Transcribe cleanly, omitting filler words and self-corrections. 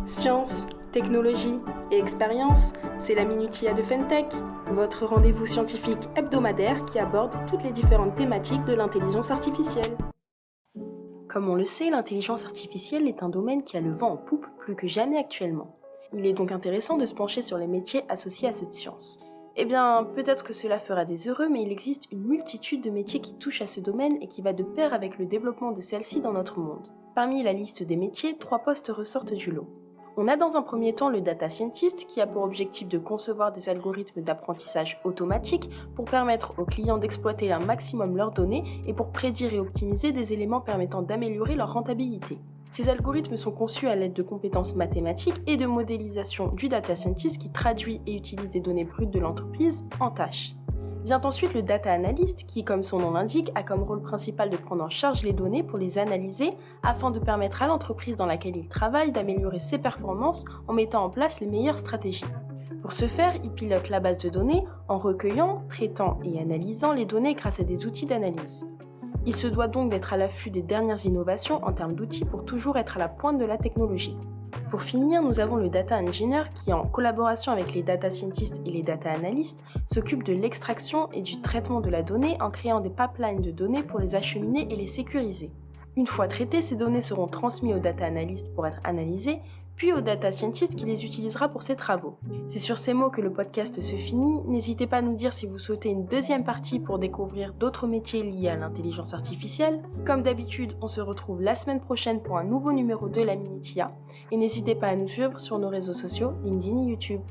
Science, technologie et expérience, c'est la Minutia de Fentech, votre rendez-vous scientifique hebdomadaire qui aborde toutes les différentes thématiques de l'intelligence artificielle. Comme on le sait, l'intelligence artificielle est un domaine qui a le vent en poupe plus que jamais actuellement. Il est donc intéressant de se pencher sur les métiers associés à cette science. Eh bien, peut-être que cela fera des heureux, mais il existe une multitude de métiers qui touchent à ce domaine et qui va de pair avec le développement de celle-ci dans notre monde. Parmi la liste des métiers, 3 postes ressortent du lot. On a dans un premier temps le data scientist qui a pour objectif de concevoir des algorithmes d'apprentissage automatique pour permettre aux clients d'exploiter un maximum leurs données et pour prédire et optimiser des éléments permettant d'améliorer leur rentabilité. Ces algorithmes sont conçus à l'aide de compétences mathématiques et de modélisation du data scientist qui traduit et utilise des données brutes de l'entreprise en tâches. Vient ensuite le data analyst qui, comme son nom l'indique, a comme rôle principal de prendre en charge les données pour les analyser afin de permettre à l'entreprise dans laquelle il travaille d'améliorer ses performances en mettant en place les meilleures stratégies. Pour ce faire, il pilote la base de données en recueillant, traitant et analysant les données grâce à des outils d'analyse. Il se doit donc d'être à l'affût des dernières innovations en termes d'outils pour toujours être à la pointe de la technologie. Pour finir, nous avons le data engineer qui, en collaboration avec les data scientists et les data analysts, s'occupe de l'extraction et du traitement de la donnée en créant des pipelines de données pour les acheminer et les sécuriser. Une fois traitées, ces données seront transmises au data analyst pour être analysées, puis au data scientist qui les utilisera pour ses travaux. C'est sur ces mots que le podcast se finit. N'hésitez pas à nous dire si vous souhaitez une deuxième partie pour découvrir d'autres métiers liés à l'intelligence artificielle. Comme d'habitude, on se retrouve la semaine prochaine pour un nouveau numéro de la Minutia. Et n'hésitez pas à nous suivre sur nos réseaux sociaux, LinkedIn et YouTube.